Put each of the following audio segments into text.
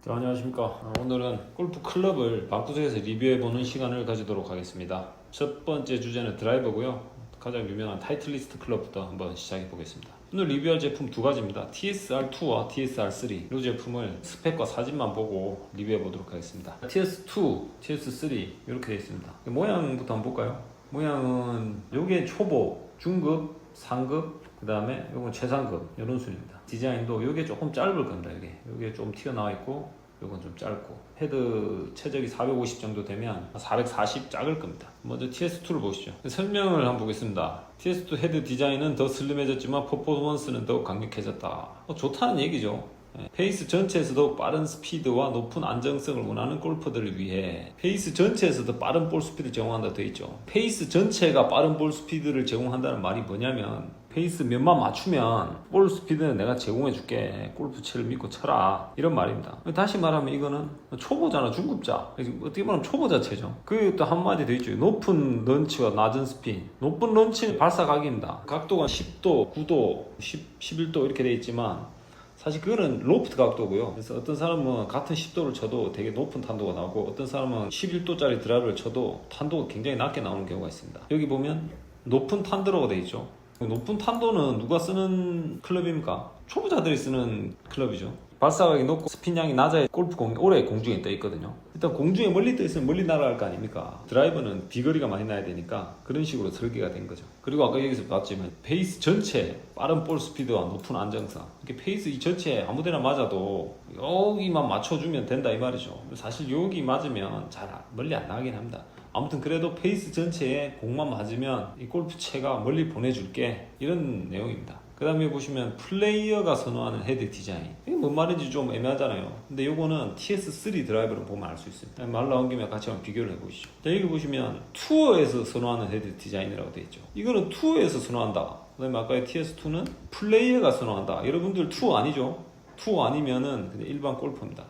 자, 안녕하십니까. 오늘은 골프 클럽을 방구석에서 리뷰해보는 시간을 가지도록 하겠습니다. 첫 번째 주제는 드라이버고요. 가장 유명한 타이틀리스트 클럽부터 한번 시작해 보겠습니다. 오늘 리뷰할 제품 두 가지입니다. TSR2와 TSR3 이 제품을 스펙과 사진만 보고 리뷰해 보도록 하겠습니다. TS2, TS3 이렇게 되어 있습니다. 모양부터 한번 볼까요? 모양은 요게 초보, 중급, 상급, 그 다음에 요건 최상급 이런 순입니다. 디자인도 요게 조금 짧을 겁니다. 요게 좀 튀어나와 있고 요건 좀 짧고, 헤드 최적이 450 정도 되면 440 작을 겁니다. 먼저 TS2를 보시죠. 설명을 한번 보겠습니다. TS2 헤드 디자인은 더 슬림해졌지만 퍼포먼스는 더욱 강력해졌다. 좋다는 얘기죠. 페이스 전체에서도 빠른 스피드와 높은 안정성을 원하는 골퍼들을 위해 페이스 전체에서도 빠른 볼 스피드를 제공한다 되어 있죠. 페이스 전체가 빠른 볼 스피드를 제공한다는 말이 뭐냐면, 페이스 몇만 맞추면 볼 스피드는 내가 제공해 줄게, 골프채를 믿고 쳐라, 이런 말입니다. 다시 말하면 이거는 초보자나 중급자, 어떻게 보면 초보자체죠. 그 또 한마디 더 있죠. 높은 런치와 낮은 스핀. 높은 런치는 발사각입니다. 각도가 10도, 9도, 11도 이렇게 되어 있지만 사실 그거는 로프트 각도고요. 그래서 어떤 사람은 같은 10도를 쳐도 되게 높은 탄도가 나오고, 어떤 사람은 11도짜리 드라이브를 쳐도 탄도가 굉장히 낮게 나오는 경우가 있습니다. 여기 보면 높은 탄도로가 되어 있죠. 높은 탄도는 누가 쓰는 클럽입니까? 초보자들이 쓰는 클럽이죠. 발사각이 높고 스핀량이 낮아야 골프공이 오래 공중에 떠 있거든요. 일단 공중에 멀리 떠 있으면 멀리 날아갈 거 아닙니까? 드라이버는 비거리가 많이 나야 되니까 그런 식으로 설계가 된 거죠. 그리고 아까 여기서 봤지만 페이스 전체 빠른 볼 스피드와 높은 안정성, 이렇게 페이스 이 전체에 아무데나 맞아도 여기만 맞춰주면 된다 이 말이죠. 사실 여기 맞으면 잘 멀리 안 나가긴 합니다. 아무튼 그래도 페이스 전체에 공만 맞으면 이 골프채가 멀리 보내줄게, 이런 내용입니다. 그 다음에 보시면 플레이어가 선호하는 헤드 디자인, 이게 뭔 말인지 좀 애매하잖아요. 근데 요거는 TS3 드라이버로 보면 알 수 있습니다. 말 나온 김에 같이 한번 비교를 해보시죠. 자, 여기 보시면 투어에서 선호하는 헤드 디자인이라고 되어 있죠. 이거는 투어에서 선호한다. 그 다음에 아까의 TS2는 플레이어가 선호한다. 여러분들 투어 아니죠? 투어 아니면은 그냥 일반 골퍼입니다.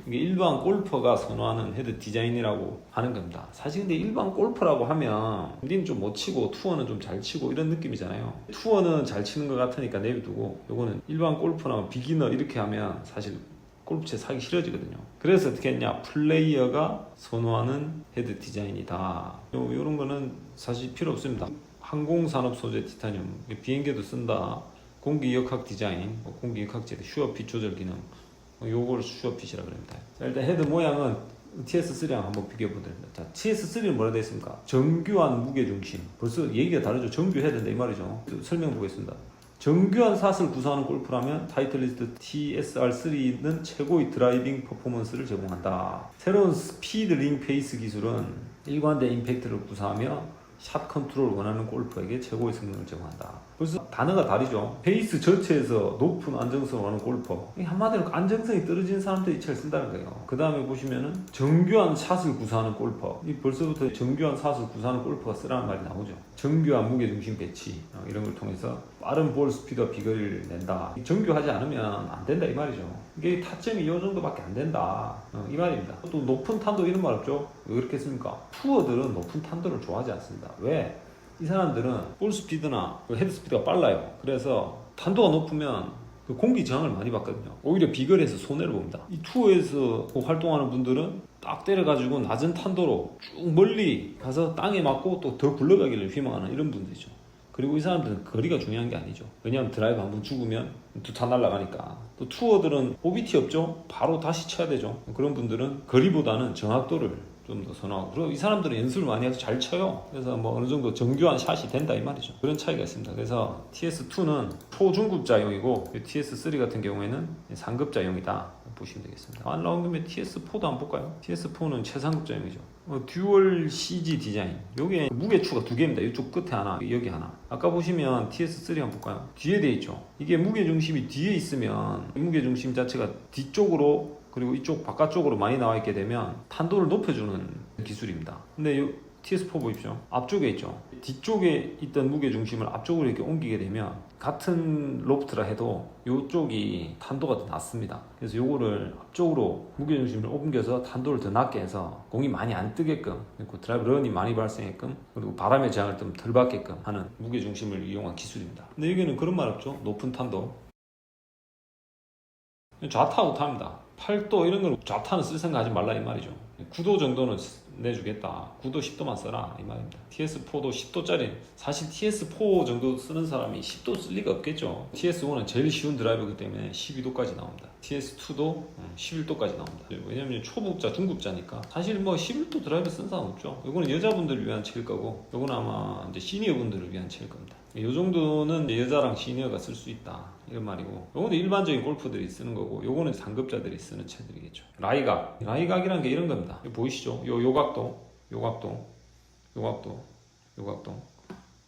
이게 일반 골퍼가 선호하는 헤드 디자인이라고 하는 겁니다. 사실 근데 일반 골퍼라고 하면 우리는 좀 못 치고 투어는 좀 잘 치고 이런 느낌이잖아요. 투어는 잘 치는 것 같으니까 내비두고, 요거는 일반 골퍼나 비기너 이렇게 하면 사실 골프채 사기 싫어지거든요. 그래서 어떻게 했냐, 플레이어가 선호하는 헤드 디자인이다. 요런 거는 사실 필요 없습니다. 항공산업 소재 티타늄, 비행기에도 쓴다. 공기역학 디자인, 공기역학제, 슈어핏 조절 기능, 요걸 슈어핏이라고 합니다. 자, 일단 헤드 모양은 TS3랑 한번 비교해 보도록 합니다. 자, TS3는 뭐라 되어 있습니까? 정교한 무게중심. 벌써 얘기가 다르죠. 정교 헤드인데 이 말이죠. 설명 보겠습니다. 정교한 샷을 구사하는 골프라면 타이틀리스트 TSR3는 최고의 드라이빙 퍼포먼스를 제공한다. 새로운 스피드 링 페이스 기술은 일관된 임팩트를 구사하며 샷 컨트롤을 원하는 골퍼에게 최고의 성능을 제공한다. 벌써 단어가 다르죠. 베이스 전체에서 높은 안정성을 원하는 골퍼, 한마디로 안정성이 떨어지는 사람들이 잘 쓴다는 거예요. 그 다음에 보시면은 정교한 샷을 구사하는 골퍼, 벌써부터 정교한 샷을 구사하는 골퍼가 쓰라는 말이 나오죠. 정교한 무게중심 배치, 이런 걸 통해서 빠른 볼 스피드와 비거리를 낸다. 정교하지 않으면 안 된다 이 말이죠. 이게 타점이 이 정도밖에 안 된다, 이 말입니다. 또 높은 탄도 이런 말 없죠. 왜 그렇게 했습니까? 투어들은 높은 탄도를 좋아하지 않습니다. 왜? 이 사람들은 볼 스피드나 헤드 스피드가 빨라요. 그래서 탄도가 높으면 그 공기 저항을 많이 받거든요. 오히려 비거리에서 손해를 봅니다. 이 투어에서 활동하는 분들은 딱 때려가지고 낮은 탄도로 쭉 멀리 가서 땅에 맞고 또 더 굴러가기를 희망하는 이런 분들이죠. 그리고 이 사람들은 거리가 중요한 게 아니죠. 왜냐하면 드라이브 한번 죽으면 두 타 날아가니까. 또 투어들은 OBT 없죠? 바로 다시 쳐야 되죠. 그런 분들은 거리보다는 정확도를 좀 더 선호하고, 그리고 이 사람들은 연습을 많이 해서 잘 쳐요. 그래서 뭐 어느 정도 정교한 샷이 된다 이 말이죠. 그런 차이가 있습니다. 그래서 TS2는 초중급자용이고 TS3 같은 경우에는 상급자용이다 보시면 되겠습니다. 안 나온 김에 TS4도 한번 볼까요? TS4는 최상급자용이죠. 듀얼 CG 디자인, 요게 무게추가 두 개입니다. 이쪽 끝에 하나, 여기 하나. 아까 보시면 TS3 한번 볼까요? 뒤에 돼 있죠. 이게 무게중심이 뒤에 있으면 무게중심 자체가 뒤쪽으로, 그리고 이쪽 바깥쪽으로 많이 나와 있게 되면 탄도를 높여주는 기술입니다. 근데 이 TS4 보십시오. 앞쪽에 있죠. 뒤쪽에 있던 무게중심을 앞쪽으로 이렇게 옮기게 되면 같은 로프트라 해도 이쪽이 탄도가 더 낮습니다. 그래서 요거를 앞쪽으로 무게중심을 옮겨서 탄도를 더 낮게 해서 공이 많이 안 뜨게끔, 그리고 드라이브 런이 많이 발생했게끔, 그리고 바람의 저항을 좀 덜 받게끔 하는 무게중심을 이용한 기술입니다. 근데 여기는 그런 말 없죠. 높은 탄도. 좌타 우타입니다. 8도 이런 걸 좌타는 쓸 생각 하지 말라 이 말이죠. 9도 정도는 내주겠다. 9도 10도만 써라 이 말입니다. TS4도 10도짜리 사실 TS4 정도 쓰는 사람이 10도 쓸 리가 없겠죠. TS1은 제일 쉬운 드라이버이기 때문에 12도까지 나옵니다. TS2도 11도까지 나옵니다. 왜냐면 초급자, 중급자니까 사실 뭐 11도 드라이버 쓰는 사람 없죠. 이거는 여자분들을 위한 체일 거고, 이거는 아마 이제 시니어 분들을 위한 체일 겁니다. 이 정도는 여자랑 시니어가 쓸 수 있다 이런 말이고, 요거는 일반적인 골프들이 쓰는 거고, 요거는 상급자들이 쓰는 채들이겠죠. 라이각이라는 게 이런 겁니다. 보이시죠? 요 각도, 요 각도, 요 각도, 요 각도.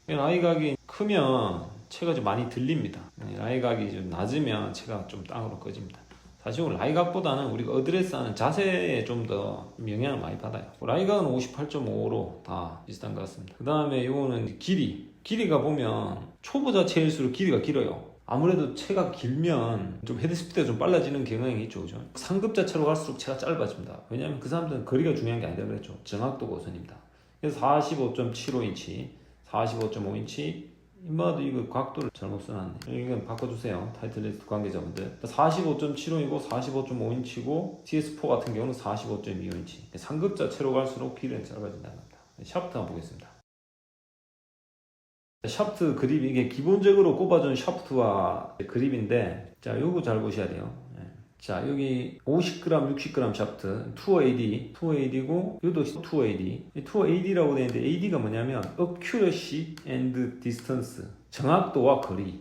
라이각이 크면 채가 좀 많이 들립니다. 라이각이 좀 낮으면 채가 좀 땅으로 꺼집니다. 사실 라이각보다는 우리가 어드레스하는 자세에 좀 더 영향을 많이 받아요. 라이각은 58.5로 다 비슷한 것 같습니다. 그 다음에 이거는 길이가 보면 초보자 채일수록 길이가 길어요. 아무래도 채가 길면 좀 헤드스피드가 좀 빨라지는 경향이 있죠, 그죠? 상급자 채로 갈수록 채가 짧아집니다. 왜냐하면 그 사람들은 거리가 중요한 게 아니라 그랬죠. 정확도가 우선입니다. 그래서 45.75인치, 45.5인치, 인마도 이거 각도를 잘못 써놨네. 이건 바꿔주세요. 타이틀리스트 관계자분들. 45.75이고 45.5인치고 TS4 같은 경우는 45.25인치. 상급자 채로 갈수록 길이는 짧아진다는 겁니다. 샤프트 한번 보겠습니다. 샤프트 그립, 이게 기본적으로 꼽아준 샤프트와 그립인데, 자 요거 잘 보셔야 돼요. 자 여기 50g, 60g 샤프트 투어 AD고 이것도 투어 AD. 투어 AD라고 되어 있는데 AD가 뭐냐면 Accuracy and Distance, 정확도와 거리.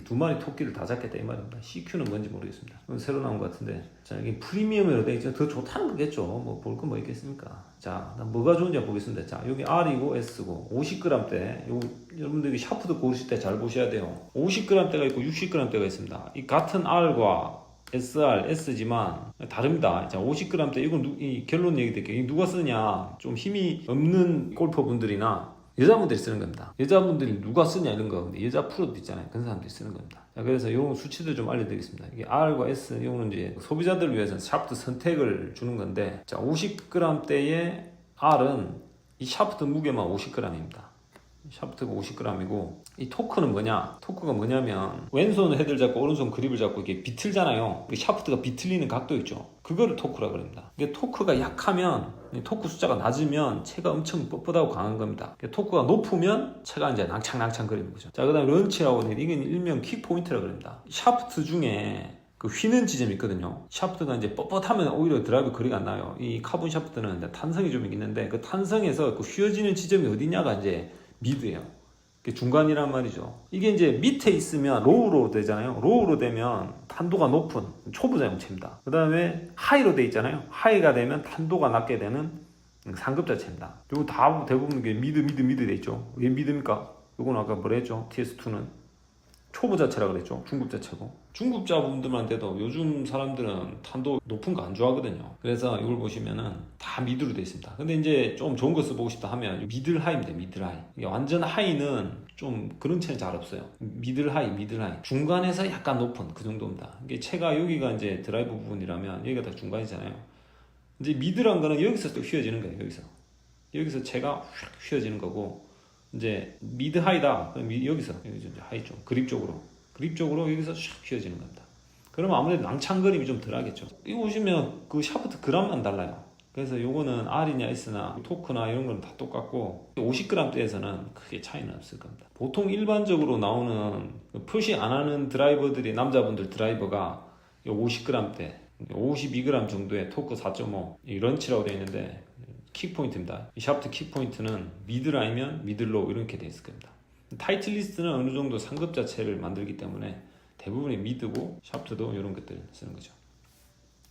두 마리 토끼를 다 잡겠다 이 말입니다. CQ는 뭔지 모르겠습니다. 새로 나온 것 같은데, 자 이게 프리미엄으로 되어 있죠. 더 좋다는 거겠죠. 뭐 볼 건 뭐 있겠습니까? 자 뭐가 좋은지 보겠습니다. 자 여기 R이고 S고 50g대. 요 여러분들이 샤프트 고르실 때 잘 보셔야 돼요. 50g대가 있고 60g대가 있습니다. 이 같은 R과 SR, S지만 다릅니다. 자, 50g대, 이건 이 결론 얘기 드릴게요. 누가 쓰냐? 좀 힘이 없는 골퍼분들이나 여자분들이 쓰는 겁니다. 여자분들이 누가 쓰냐 이런 거. 근데 여자 프로도 있잖아요. 그런 사람들이 쓰는 겁니다. 자, 그래서 이 수치들 좀 알려드리겠습니다. 이게 R과 S, 이거는 이제 소비자들을 위해서 샤프트 선택을 주는 건데, 자, 50g대의 R은 이 샤프트 무게만 50g입니다. 샤프트가 50g이고, 이 토크는 뭐냐? 토크가 뭐냐면 왼손 헤드를 잡고 오른손 그립을 잡고 이게 비틀잖아요. 샤프트가 비틀리는 각도 있죠. 그거를 토크라고 합니다. 이게 토크가 약하면, 토크 숫자가 낮으면 채가 엄청 뻣뻣하고 강한 겁니다. 토크가 높으면 채가 이제 낭창낭창 거리는 거죠. 자, 그다음에 런치라고 하는데 이건 일명 킥 포인트라고 합니다. 샤프트 중에 그 휘는 지점이 있거든요. 샤프트가 이제 뻣뻣하면 오히려 드라이브 거리가 안 나요. 이 카본 샤프트는 탄성이 좀 있는데, 그 탄성에서 그 휘어지는 지점이 어디냐가 이제 미드예요. 중간이란 말이죠. 이게 이제 밑에 있으면 로우로 되잖아요. 로우로 되면 탄도가 높은 초보자용 채입니다. 그 다음에 하이로 돼 있잖아요. 하이가 되면 탄도가 낮게 되는 상급자 채입니다. 이거 다 대부분 이게 미드 돼 있죠. 이게 미드입니까? 이건 아까 뭐라 했죠? TS2는 초보자체라 그랬죠. 중급자체고. 중급자분들한테도 요즘 사람들은 탄도 높은 거 안 좋아하거든요. 그래서 이걸 보시면은 다 미드로 되어 있습니다. 근데 이제 좀 좋은 거 써보고 싶다 하면 미들 하이입니다. 미들 하이. 이게 완전 하이는 좀 그런 채는 잘 없어요. 미들 하이. 중간에서 약간 높은 그 정도입니다. 이게 채가 여기가 이제 드라이브 부분이라면 여기가 다 중간이잖아요. 이제 미드란 거는 여기서 또 휘어지는 거예요. 여기서 채가 휙 휘어지는 거고, 이제 미드 하이다. 그럼 여기서 이제 하이 쪽 그립 쪽으로 여기서 샥 휘어지는 겁니다. 그러면 아무래도 낭창거림이 좀 덜하겠죠. 이거 보시면 그 샤프트 그램만 달라요. 그래서 요거는 R이냐 S나 토크나 이런 건 다 똑같고 50g대에서는 크게 차이는 없을 겁니다. 보통 일반적으로 나오는 표시 안 하는 드라이버들이, 남자분들 드라이버가 50g대 52g 정도의 토크 4.5 이 런치라고 되어 있는데, 킥포인트입니다. 이 샤프트 킥포인트는 미들아니면 미들로우 이렇게 되어 있을 겁니다. 타이틀리스트는 어느 정도 상급자체를 만들기 때문에 대부분이 미드고, 샤프트도 이런 것들 쓰는 거죠.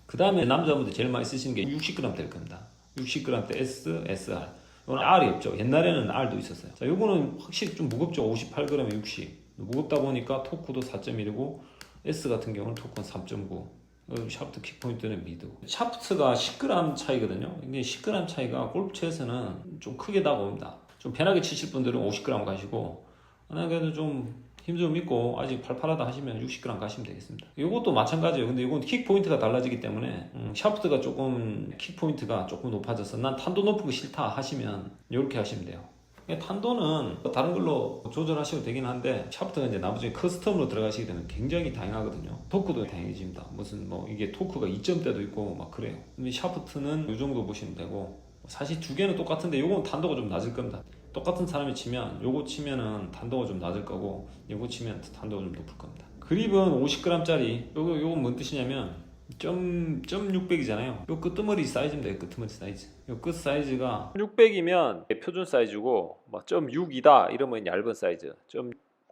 그 다음에 남자분들 제일 많이 쓰시는 게 60g 될 겁니다. 60g 대 S, SR. 이건 R이 없죠. 옛날에는 R도 있었어요. 자, 요거는 확실히 좀 무겁죠. 58g에 60. 무겁다 보니까 토크도 4.1이고 S 같은 경우는 토크는 3.9. 샤프트 킥포인트는 미드. 샤프트가 10g 차이거든요. 이게 10g 차이가 골프채에서는 좀 크게 다가옵니다. 좀 편하게 치실 분들은 50g 가시고, 그래도 좀 힘 좀 있고 아직 팔팔하다 하시면 60g 가시면 되겠습니다. 이것도 마찬가지예요. 근데 이건 킥포인트가 달라지기 때문에 샤프트가 조금 킥포인트가 조금 높아져서 난 탄도 높은 거 싫다 하시면 이렇게 하시면 돼요. 탄도는 다른 걸로 조절하셔도 되긴 한데 샤프트가 이제 나머지 커스텀으로 들어가시게 되면 굉장히 다양하거든요. 토크도 다양해집니다. 무슨 뭐 이게 토크가 2점대도 있고 막 그래요. 근데 샤프트는 이 정도 보시면 되고, 사실 두 개는 똑같은데 요건 탄도가 좀 낮을 겁니다. 똑같은 사람이 치면 요거 치면은 탄도가 좀 낮을 거고 요거 치면 탄도가 좀 높을 겁니다. 그립은 50g짜리. 요건 뭔 뜻이냐면 0.600이잖아요. 요 끄트머리 사이즈입니다. 요 끄트머리 사이즈. 요 끝 사이즈가 600이면 표준 사이즈고, 뭐 0.6이다 이러면 얇은 사이즈,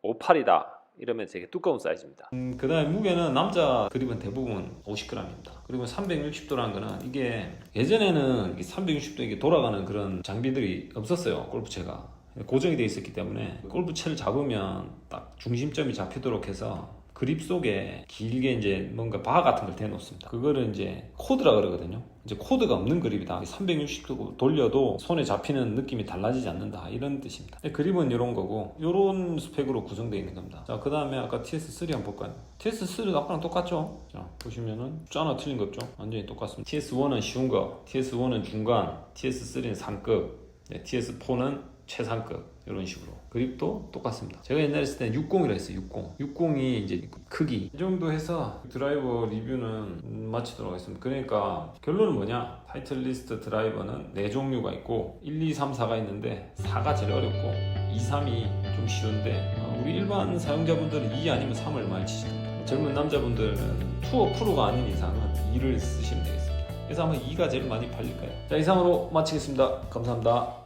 0.58이다 이러면 되게 두꺼운 사이즈입니다. 그 다음에 무게는 남자 그립은 대부분 50g입니다. 그리고 360도라는 거는 이게 예전에는 360도 이게 돌아가는 그런 장비들이 없었어요. 골프채가 고정이 되어 있었기 때문에 골프채를 잡으면 딱 중심점이 잡히도록 해서 그립 속에 길게 이제 뭔가 바 같은 걸 대놓습니다. 그거를 이제 코드라 그러거든요. 이제 코드가 없는 그립이다. 360도 돌려도 손에 잡히는 느낌이 달라지지 않는다, 이런 뜻입니다. 그립은 이런 거고, 이런 스펙으로 구성되어 있는 겁니다. 자, 그 다음에 아까 TS3 한번 볼까요? TS3도 아까랑 똑같죠? 자, 보시면은 숫자 하나 틀린 거 없죠? 완전히 똑같습니다. TS1은 쉬운 거, TS1은 중간, TS3는 상급, TS4는 최상급, 이런 식으로. 그립도 똑같습니다. 제가 옛날에 했을 때는 60이라 했어요. 60이 이제 크기. 이 정도 해서 드라이버 리뷰는 마치도록 하겠습니다. 그러니까 결론은 뭐냐? 타이틀리스트 드라이버는 4종류가 있고 1, 2, 3, 4가 있는데 4가 제일 어렵고 2, 3이 좀 쉬운데, 우리 일반 사용자분들은 2 아니면 3을 많이 치십니다. 젊은 남자분들은 투어 프로가 아닌 이상은 2를 쓰시면 되겠습니다. 그래서 아마 2가 제일 많이 팔릴 거예요. 자, 이상으로 마치겠습니다. 감사합니다.